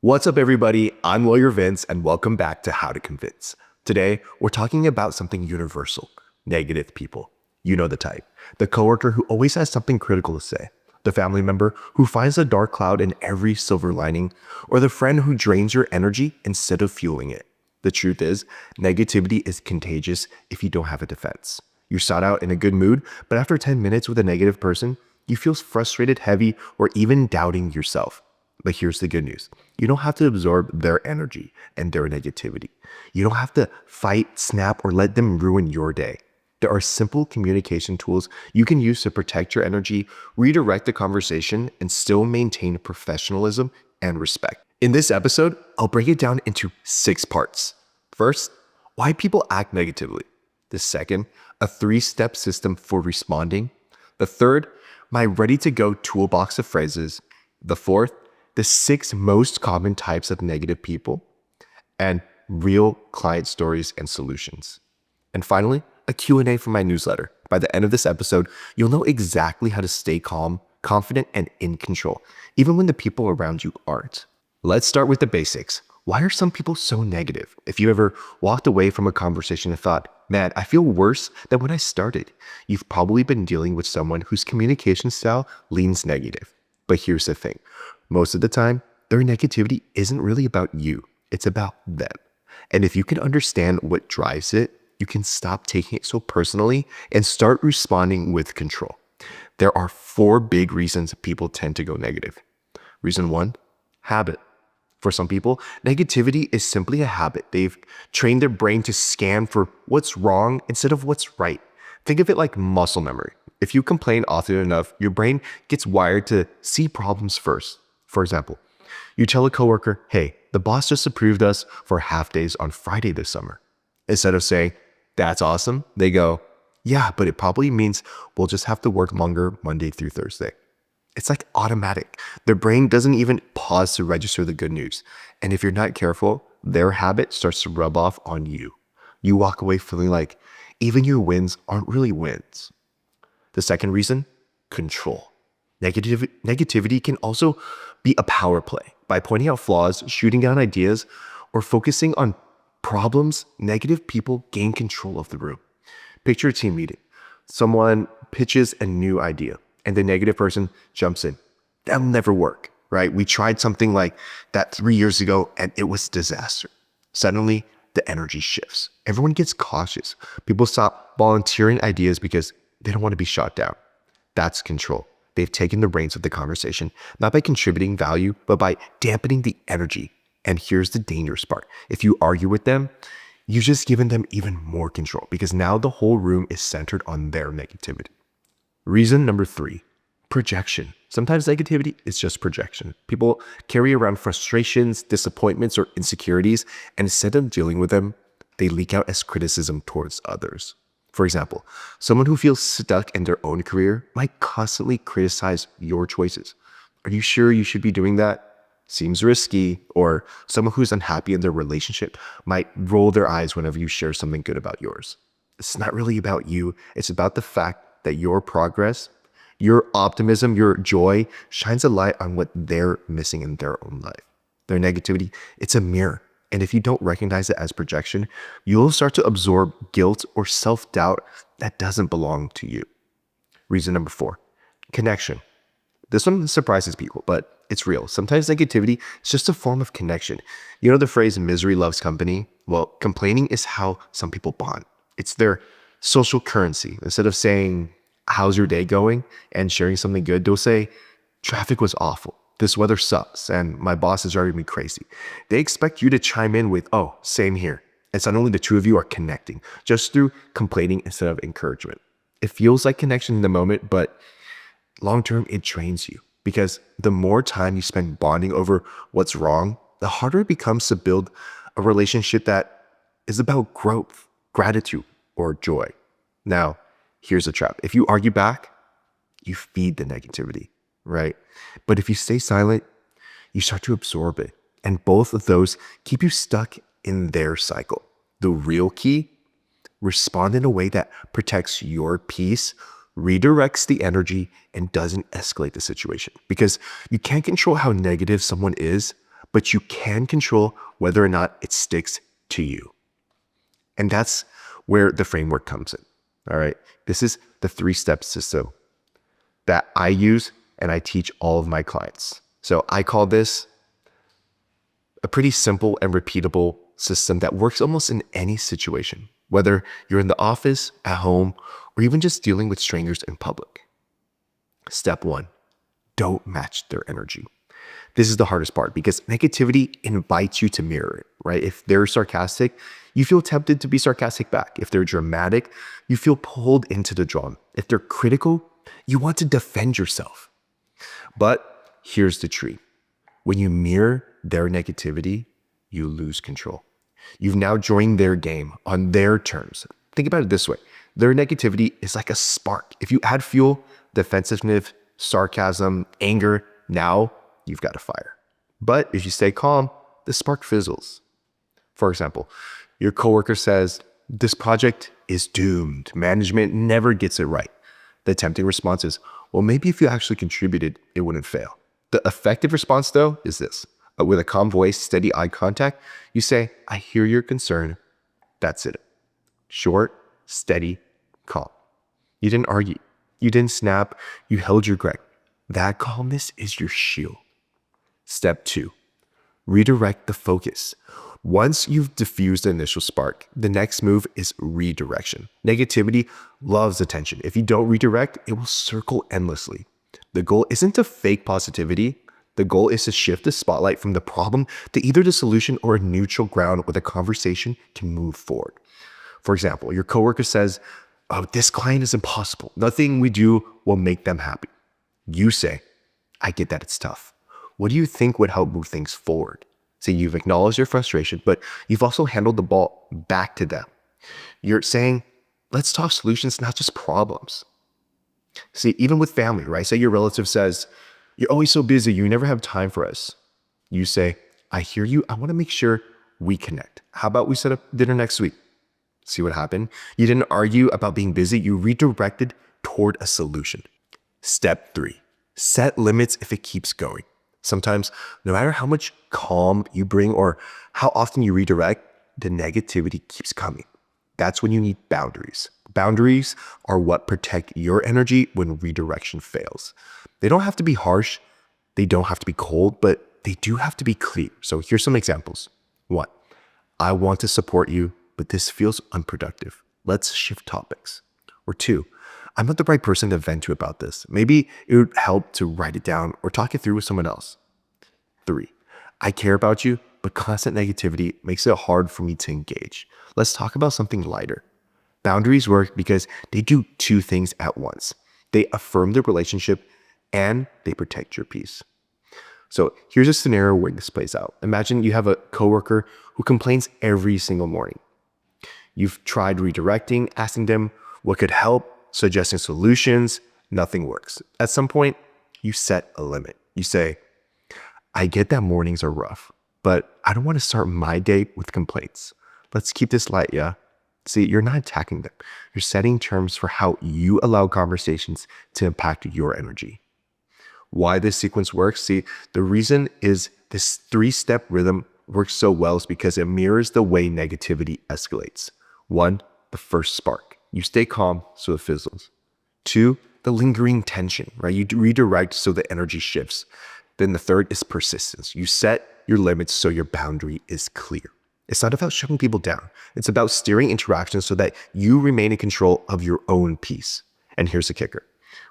What's up, everybody? I'm Lawyer Vince, and welcome back to How to Convince. Today, we're talking about something universal: negative people. You know the type. The coworker who always has something critical to say, the family member who finds a dark cloud in every silver lining, or the friend who drains your energy instead of fueling it. The truth is, negativity is contagious if you don't have a defense. You start out in a good mood, but after 10 minutes with a negative person, you feel frustrated, heavy, or even doubting yourself. But here's the good news. You don't have to absorb their energy and their negativity. You don't have to fight, snap, or let them ruin your day. There are simple communication tools you can use to protect your energy, redirect the conversation, and still maintain professionalism and respect. In this episode, I'll break it down into 6 parts. First, why people act negatively. The second, a 3-step system for responding. The third, my ready-to-go toolbox of phrases. The fourth, the 6 most common types of negative people, and real client stories and solutions. And finally, a Q&A for my newsletter. By the end of this episode, you'll know exactly how to stay calm, confident, and in control, even when the people around you aren't. Let's start with the basics. Why are some people so negative? If you ever walked away from a conversation and thought, man, I feel worse than when I started, you've probably been dealing with someone whose communication style leans negative. But here's the thing. Most of the time, their negativity isn't really about you. It's about them. And if you can understand what drives it, you can stop taking it so personally and start responding with control. There are 4 big reasons people tend to go negative. Reason 1, habit. For some people, negativity is simply a habit. They've trained their brain to scan for what's wrong instead of what's right. Think of it like muscle memory. If you complain often enough, your brain gets wired to see problems first. For example, you tell a coworker, hey, the boss just approved us for half days on Friday this summer. Instead of saying, that's awesome, they go, yeah, but it probably means we'll just have to work longer Monday through Thursday. It's like automatic. Their brain doesn't even pause to register the good news. And if you're not careful, their habit starts to rub off on you. You walk away feeling like even your wins aren't really wins. The second reason, control. Negativity can also be a power play. By pointing out flaws, shooting down ideas, or focusing on problems, negative people gain control of the room. Picture a team meeting. Someone pitches a new idea, and the negative person jumps in. That'll never work, right? We tried something like that 3 years ago, and it was a disaster. Suddenly, the energy shifts. Everyone gets cautious. People stop volunteering ideas because they don't want to be shot down. That's control. They've taken the reins of the conversation, not by contributing value, but by dampening the energy. And here's the dangerous part. If you argue with them, you've just given them even more control because now the whole room is centered on their negativity. Reason number 3, projection. Sometimes negativity is just projection. People carry around frustrations, disappointments, or insecurities, and instead of dealing with them, they leak out as criticism towards others. For example, someone who feels stuck in their own career might constantly criticize your choices. Are you sure you should be doing that? Seems risky. Or someone who's unhappy in their relationship might roll their eyes whenever you share something good about yours. It's not really about you. It's about the fact that your progress, your optimism, your joy shines a light on what they're missing in their own life. Their negativity, it's a mirror. And if you don't recognize it as projection, you'll start to absorb guilt or self-doubt that doesn't belong to you. Reason number 4, connection. This one surprises people, but it's real. Sometimes negativity is just a form of connection. You know the phrase misery loves company? Well, complaining is how some people bond. It's their social currency. Instead of saying, how's your day going? And sharing something good, they'll say, traffic was awful. This weather sucks, and my boss is driving me crazy. They expect you to chime in with, oh, same here. And suddenly the two of you are connecting, just through complaining instead of encouragement. It feels like connection in the moment, but long-term, it drains you. Because the more time you spend bonding over what's wrong, the harder it becomes to build a relationship that is about growth, gratitude, or joy. Now, here's the trap. If you argue back, you feed the negativity, right? But if you stay silent, you start to absorb it. And both of those keep you stuck in their cycle. The real key, respond in a way that protects your peace, redirects the energy, and doesn't escalate the situation. Because you can't control how negative someone is, but you can control whether or not it sticks to you. And that's where the framework comes in. All right. This is the 3-step system that I use and I teach all of my clients. So I call this a pretty simple and repeatable system that works almost in any situation, whether you're in the office, at home, or even just dealing with strangers in public. Step 1, don't match their energy. This is the hardest part because negativity invites you to mirror it, right? If they're sarcastic, you feel tempted to be sarcastic back. If they're dramatic, you feel pulled into the drama. If they're critical, you want to defend yourself. But here's the truth. When you mirror their negativity, you lose control. You've now joined their game on their terms. Think about it this way. Their negativity is like a spark. If you add fuel, defensiveness, sarcasm, anger, now you've got a fire. But if you stay calm, the spark fizzles. For example, your coworker says, this project is doomed. Management never gets it right. The tempting response is, well, maybe if you actually contributed, it wouldn't fail. The effective response, though, is this. With a calm voice, steady eye contact, you say, I hear your concern. That's it. Short, steady, calm. You didn't argue. You didn't snap. You held your ground. That calmness is your shield. Step 2, redirect the focus. Once you've diffused the initial spark, the next move is redirection. Negativity loves attention. If you don't redirect, it will circle endlessly. The goal isn't to fake positivity. The goal is to shift the spotlight from the problem to either the solution or a neutral ground where the conversation can move forward. For example, your coworker says, oh, this client is impossible. Nothing we do will make them happy. You say, I get that it's tough. What do you think would help move things forward? So you've acknowledged your frustration, but you've also handled the ball back to them. You're saying, let's talk solutions, not just problems. See, even with family, right? Say your relative says, you're always so busy, you never have time for us. You say, I hear you. I want to make sure we connect. How about we set up dinner next week? See what happened? You didn't argue about being busy. You redirected toward a solution. Step 3, set limits if it keeps going. Sometimes, no matter how much calm you bring or how often you redirect, the negativity keeps coming. That's when you need boundaries. Boundaries are what protect your energy when redirection fails. They don't have to be harsh. They don't have to be cold, but they do have to be clear. So here's some examples. 1, I want to support you, but this feels unproductive. Let's shift topics. Or 2, I'm not the right person to vent to about this. Maybe it would help to write it down or talk it through with someone else. 3, I care about you, but constant negativity makes it hard for me to engage. Let's talk about something lighter. Boundaries work because they do 2 things at once. They affirm the relationship and they protect your peace. So here's a scenario where this plays out. Imagine you have a coworker who complains every single morning. You've tried redirecting, asking them what could help, suggesting solutions, nothing works. At some point, you set a limit. You say, I get that mornings are rough, but I don't want to start my day with complaints. Let's keep this light, yeah? See, you're not attacking them. You're setting terms for how you allow conversations to impact your energy. Why this sequence works? See, the reason is this 3-step rhythm works so well is because it mirrors the way negativity escalates. 1, the first spark. You stay calm so it fizzles. 2, the lingering tension, right? You redirect so the energy shifts. Then the 3rd is persistence. You set your limits so your boundary is clear. It's not about shutting people down. It's about steering interactions so that you remain in control of your own peace. And here's the kicker.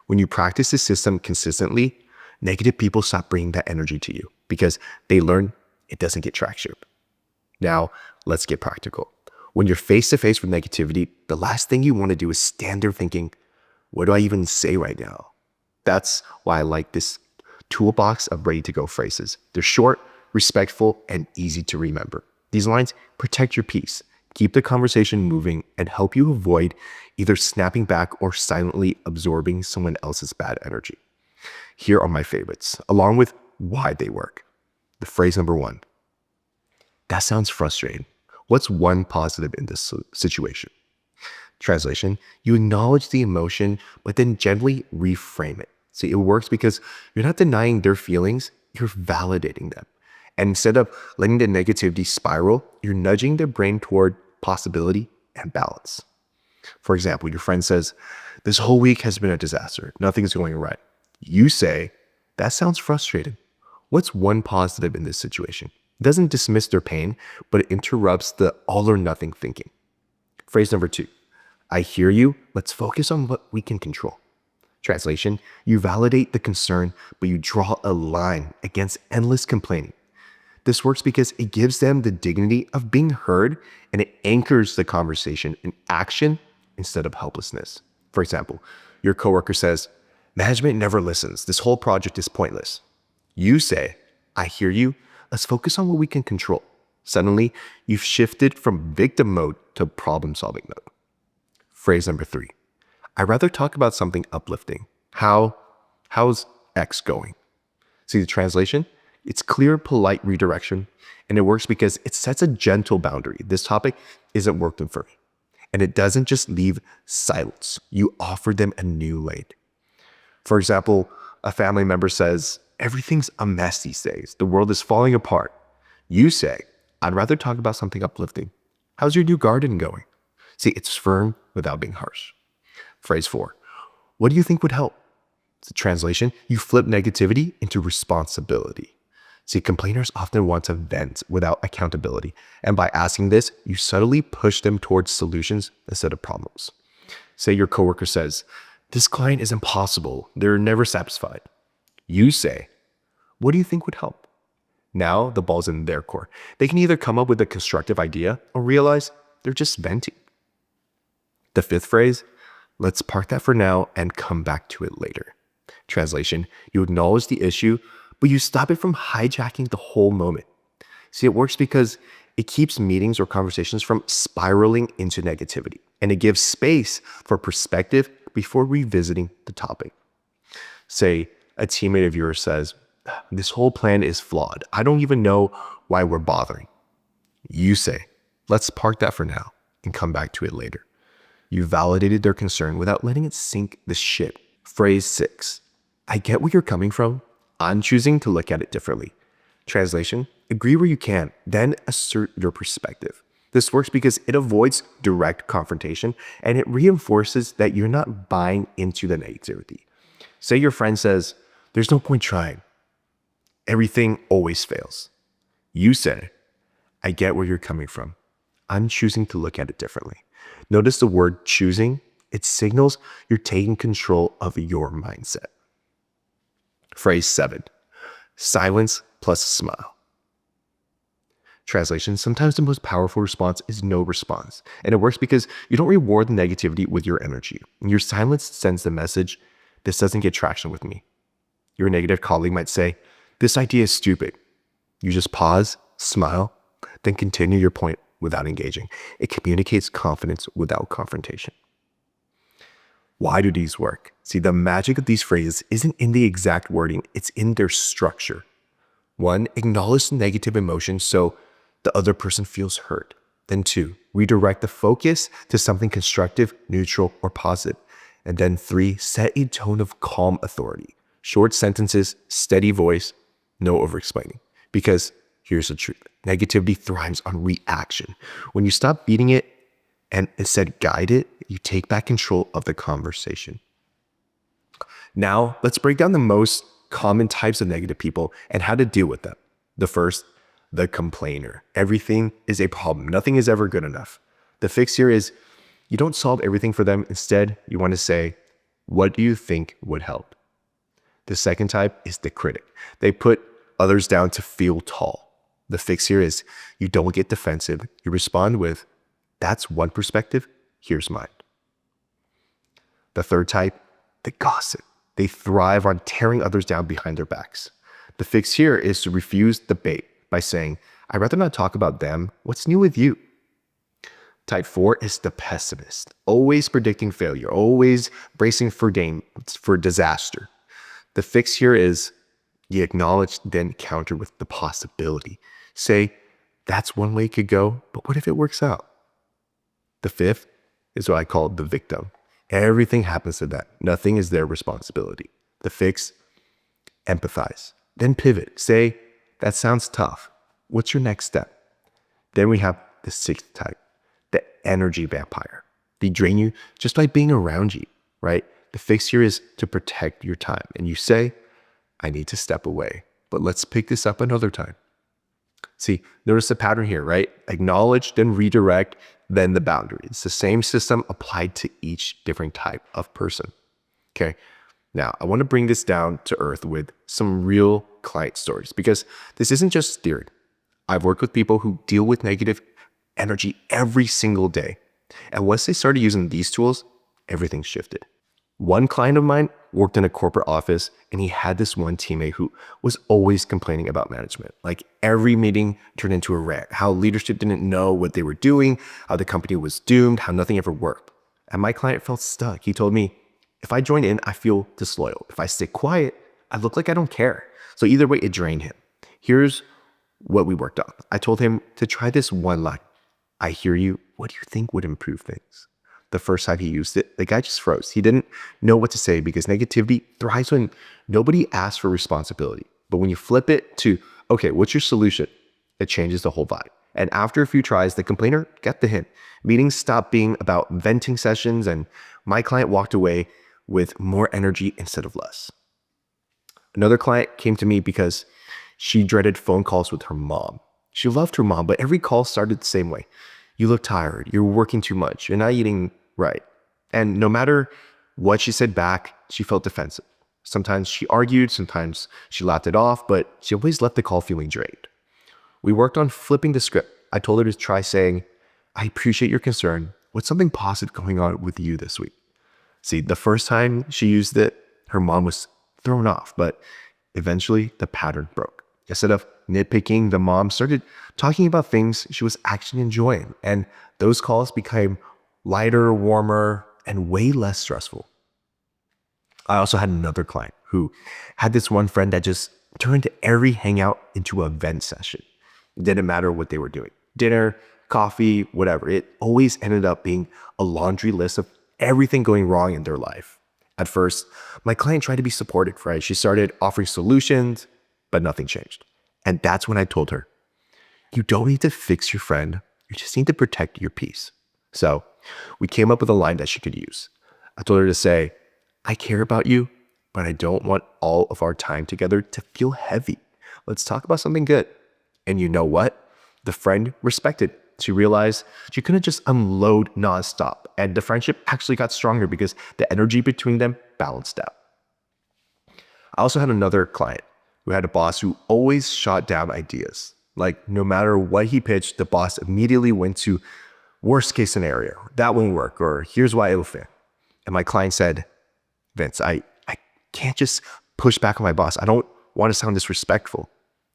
When you practice this system consistently, negative people stop bringing that energy to you because they learn it doesn't get traction. Now, let's get practical. When you're face to face with negativity, the last thing you want to do is stand there thinking, what do I even say right now? That's why I like this toolbox of ready to go phrases. They're short, respectful, and easy to remember. These lines protect your peace, keep the conversation moving, and help you avoid either snapping back or silently absorbing someone else's bad energy. Here are my favorites, along with why they work. The phrase number 1, that sounds frustrating. What's one positive in this situation? Translation, you acknowledge the emotion, but then gently reframe it. See, it works because you're not denying their feelings, you're validating them. And instead of letting the negativity spiral, you're nudging their brain toward possibility and balance. For example, your friend says, "This whole week has been a disaster. Nothing's going right." You say, "That sounds frustrating. What's one positive in this situation?" It doesn't dismiss their pain, but it interrupts the all or nothing thinking. Phrase number 2, "I hear you. Let's focus on what we can control." Translation, you validate the concern, but you draw a line against endless complaining. This works because it gives them the dignity of being heard, and it anchors the conversation in action instead of helplessness. For example, your coworker says, "Management never listens. This whole project is pointless." You say, "I hear you. Let's focus on what we can control." Suddenly, you've shifted from victim mode to problem-solving mode. Phrase number 3, "I'd rather talk about something uplifting. How's X going?" See the translation? It's clear, polite redirection, and it works because it sets a gentle boundary. This topic isn't working for me. And it doesn't just leave silence. You offer them a new lane. For example, a family member says, "Everything's a mess these days. The world is falling apart." You say, "I'd rather talk about something uplifting. How's your new garden going?" See, it's firm without being harsh. Phrase 4, "What do you think would help?" The translation, you flip negativity into responsibility. See, complainers often want to vent without accountability. And by asking this, you subtly push them towards solutions instead of problems. Say your coworker says, "This client is impossible. They're never satisfied." You say, "What do you think would help?" Now the ball's in their court. They can either come up with a constructive idea or realize they're just venting. The 5th phrase, "Let's park that for now and come back to it later." Translation, you acknowledge the issue, but you stop it from hijacking the whole moment. See, it works because it keeps meetings or conversations from spiraling into negativity, and it gives space for perspective before revisiting the topic. Say a teammate of yours says, "This whole plan is flawed. I don't even know why we're bothering." You say, "Let's park that for now and come back to it later." You validated their concern without letting it sink the ship. Phrase 6, "I get where you're coming from. I'm choosing to look at it differently." Translation, agree where you can, then assert your perspective. This works because it avoids direct confrontation and it reinforces that you're not buying into the negativity. Say your friend says, "There's no point trying. Everything always fails." You say, "I get where you're coming from. I'm choosing to look at it differently." Notice the word choosing. It signals you're taking control of your mindset. Phrase 7, silence plus a smile. Translation, sometimes the most powerful response is no response. And it works because you don't reward the negativity with your energy. Your silence sends the message, "This doesn't get traction with me." Your negative colleague might say, "This idea is stupid." You just pause, smile, then continue your point without engaging. It communicates confidence without confrontation. Why do these work? See, the magic of these phrases isn't in the exact wording, it's in their structure. 1, acknowledge the negative emotion so the other person feels hurt. Then 2, redirect the focus to something constructive, neutral, or positive. And then 3, set a tone of calm authority. Short sentences, steady voice, no over-explaining. Because here's the truth, negativity thrives on reaction. When you stop beating it and instead guide it, you take back control of the conversation. Now, let's break down the most common types of negative people and how to deal with them. The first, the complainer. Everything is a problem. Nothing is ever good enough. The fix here is you don't solve everything for them. Instead, you want to say, "What do you think would help?" The second type is the critic. They put others down to feel tall. The fix here is you don't get defensive. You respond with, "That's one perspective. Here's mine." The third type, the gossip. They thrive on tearing others down behind their backs. The fix here is to refuse debate by saying, "I'd rather not talk about them. What's new with you?" Type 4 is the pessimist, always predicting failure, always bracing for disaster. The fix here is you acknowledge, then counter with the possibility. Say, "That's one way it could go, but what if it works out?" The fifth is what I call the victim. Everything happens to them. Nothing is their responsibility. The fix, empathize. Then pivot. Say, that sounds tough. What's your next step? Then we have the sixth type, the energy vampire. They drain you just by being around you, right? The fix here is to protect your time. And you say, I need to step away, but let's pick this up another time. See, notice the pattern here, right? Acknowledge, then redirect, then the boundary. It's the same system applied to each different type of person. Okay. Now, I want to bring this down to earth with some real client stories because this isn't just theory. I've worked with people who deal with negative energy every single day. And once they started using these tools, everything shifted. One client of mine worked in a corporate office and he had this one teammate who was always complaining about management. Like every meeting turned into a rant, how leadership didn't know what they were doing, how the company was doomed, how nothing ever worked. And my client felt stuck. He told me, if I join in, I feel disloyal. If I stay quiet, I look like I don't care. So either way, it drained him. Here's what we worked on. I told him to try this one line. I hear you. What do you think would improve things? The first time he used it, the guy just froze. He didn't know what to say because negativity thrives when nobody asks for responsibility. But when you flip it to, okay, what's your solution? It changes the whole vibe. And after a few tries, the complainer got the hint. Meetings stopped being about venting sessions and my client walked away with more energy instead of less. Another client came to me because she dreaded phone calls with her mom. She loved her mom, but every call started the same way. You look tired, you're working too much, you're not eating right. And no matter what she said back, she felt defensive. Sometimes she argued, sometimes she laughed it off, but she always left the call feeling drained. We worked on flipping the script. I told her to try saying, I appreciate your concern. What's something positive going on with you this week? See, the first time she used it, her mom was thrown off, but eventually the pattern broke. Instead of nitpicking, the mom started talking about things she was actually enjoying. And those calls became lighter, warmer, and way less stressful. I also had another client who had this one friend that just turned every hangout into a vent session. It didn't matter what they were doing. Dinner, coffee, whatever. It always ended up being a laundry list of everything going wrong in their life. At first, my client tried to be supportive, right? She started offering solutions, but nothing changed. And that's when I told her, you don't need to fix your friend. You just need to protect your peace. So we came up with a line that she could use. I told her to say, I care about you, but I don't want all of our time together to feel heavy. Let's talk about something good. And you know what? The friend respected. She realized she couldn't just unload nonstop. And the friendship actually got stronger because the energy between them balanced out. I also had another client who had a boss who always shot down ideas. Like no matter what he pitched, the boss immediately went to worst case scenario. That won't work, or here's why it'll fail. And my client said, Vince, I can't just push back on my boss. I don't want to sound disrespectful.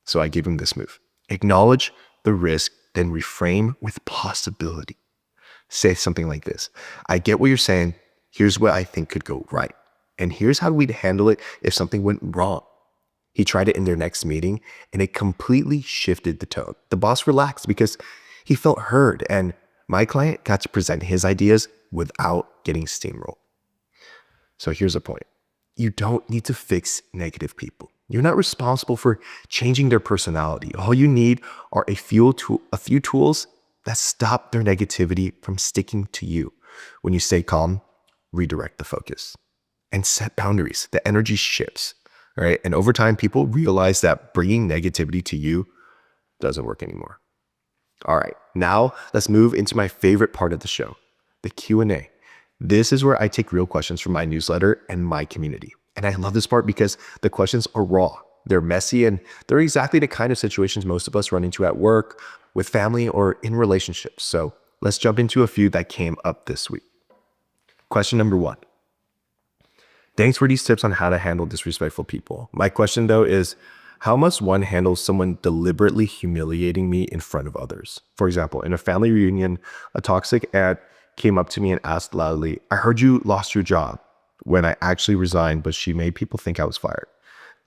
So I gave him this move. Acknowledge the risk, then reframe with possibility. Say something like this. I get what you're saying. Here's what I think could go right. And here's how we'd handle it if something went wrong. He tried it in their next meeting and it completely shifted the tone. The boss relaxed because he felt heard and my client got to present his ideas without getting steamrolled. So here's the point. You don't need to fix negative people. You're not responsible for changing their personality. All you need are a few tools that stop their negativity from sticking to you. When you stay calm, redirect the focus and set boundaries. The energy shifts, right? And over time, people realize that bringing negativity to you doesn't work anymore. All right, now let's move into my favorite part of the show, the Q&A. This is where I take real questions from my newsletter and my community. And I love this part because the questions are raw. They're messy and they're exactly the kind of situations most of us run into at work, with family, or in relationships. So let's jump into a few that came up this week. Question number 1. Thanks for these tips on how to handle disrespectful people. My question though is, how must one handle someone deliberately humiliating me in front of others? For example, in a family reunion, a toxic aunt came up to me and asked loudly, I heard you lost your job, when I actually resigned, but she made people think I was fired.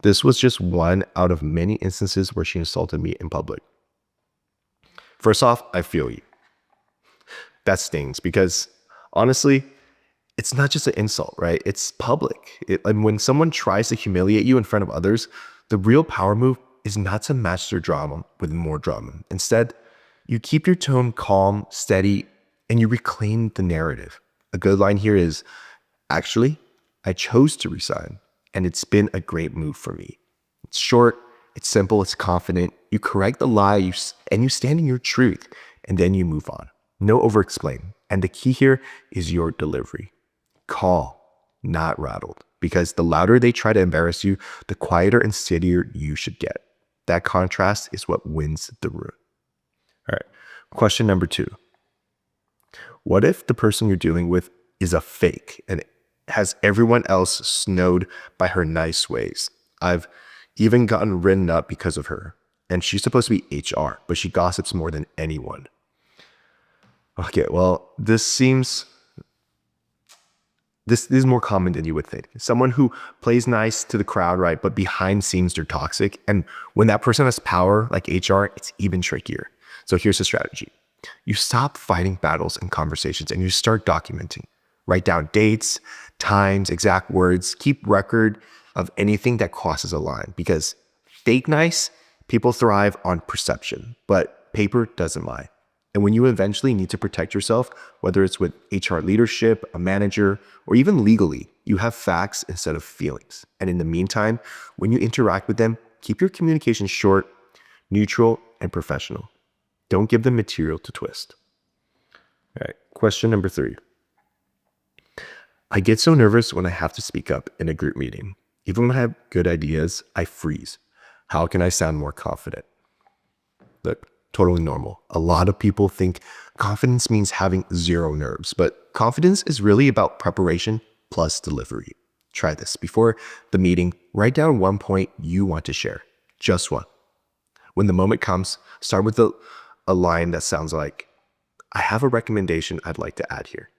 This was just one out of many instances where she insulted me in public. First off, I feel you. That stings because honestly, it's not just an insult, right? It's public. And when someone tries to humiliate you in front of others, the real power move is not to match their drama with more drama. Instead, you keep your tone calm, steady, and you reclaim the narrative. A good line here is, actually, I chose to resign, and it's been a great move for me. It's short, it's simple, it's confident. You correct the lie and you stand in your truth, and then you move on. No over-explain. And the key here is your delivery. Calm, not rattled. Because the louder they try to embarrass you, the quieter and steadier you should get. That contrast is what wins the room. All right, question number 2. What if the person you're dealing with is a fake and has everyone else snowed by her nice ways? I've even gotten written up because of her. And she's supposed to be HR, but she gossips more than anyone. Okay, well, this is more common than you would think. Someone who plays nice to the crowd, right? But behind scenes, they're toxic. And when that person has power, like HR, it's even trickier. So here's the strategy. You stop fighting battles and conversations and you start documenting. Write down dates, times, exact words. Keep record of anything that crosses a line, because fake nice, people thrive on perception, but paper doesn't lie. And when you eventually need to protect yourself, whether it's with HR leadership, a manager, or even legally, you have facts instead of feelings. And in the meantime, when you interact with them, keep your communication short, neutral, and professional. Don't give them material to twist. All right, question number 3. I get so nervous when I have to speak up in a group meeting. Even when I have good ideas, I freeze. How can I sound more confident? Look, totally normal. A lot of people think confidence means having zero nerves, but confidence is really about preparation plus delivery. Try this. Before the meeting, write down one point you want to share. Just one. When the moment comes, start with a line that sounds like, I have a recommendation I'd like to add here.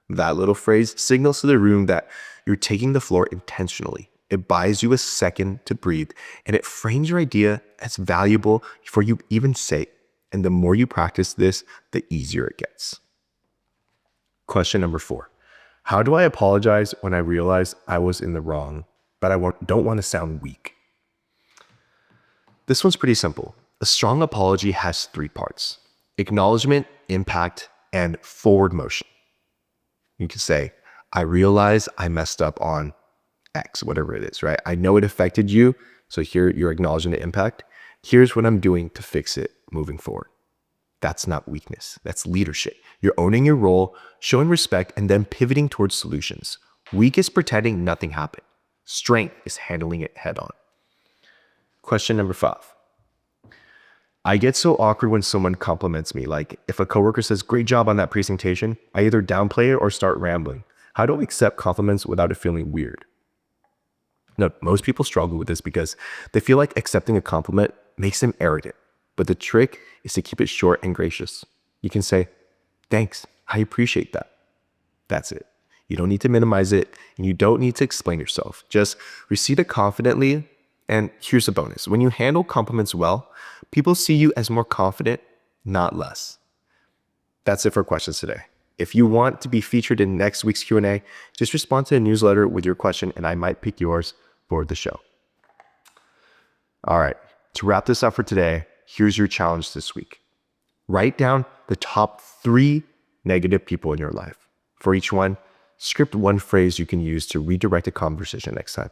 That little phrase signals to the room that you're taking the floor intentionally. It buys you a second to breathe, and it frames your idea as valuable before you even say it. And the more you practice this, the easier it gets. Question number 4. How do I apologize when I realize I was in the wrong, but I don't want to sound weak? This one's pretty simple. A strong apology has 3 parts: acknowledgement, impact, and forward motion. You can say, I realize I messed up on X, whatever it is, right? I know it affected you, so here you're acknowledging the impact. Here's what I'm doing to fix it moving forward. That's not weakness. That's leadership. You're owning your role, showing respect, and then pivoting towards solutions. Weak is pretending nothing happened. Strength is handling it head on. Question number 5. I get so awkward when someone compliments me. Like if a coworker says, great job on that presentation, I either downplay it or start rambling. How do I accept compliments without it feeling weird? No, most people struggle with this because they feel like accepting a compliment makes them arrogant. But the trick is to keep it short and gracious. You can say, thanks, I appreciate that. That's it. You don't need to minimize it, and you don't need to explain yourself. Just receive it confidently. And here's a bonus. When you handle compliments well, people see you as more confident, not less. That's it for questions today. If you want to be featured in next week's Q&A, just respond to the newsletter with your question and I might pick yours for the show. All right, to wrap this up for today, here's your challenge this week. Write down the top 3 negative people in your life. For each one, script one phrase you can use to redirect a conversation next time.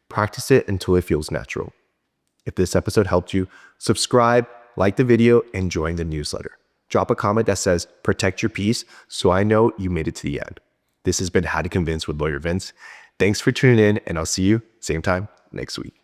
Practice it until it feels natural. If this episode helped you, subscribe, like the video, and join the newsletter. Drop a comment that says, protect your peace, so I know you made it to the end. This has been How to Convince with Lawyer Vince. Thanks for tuning in, and I'll see you same time next week.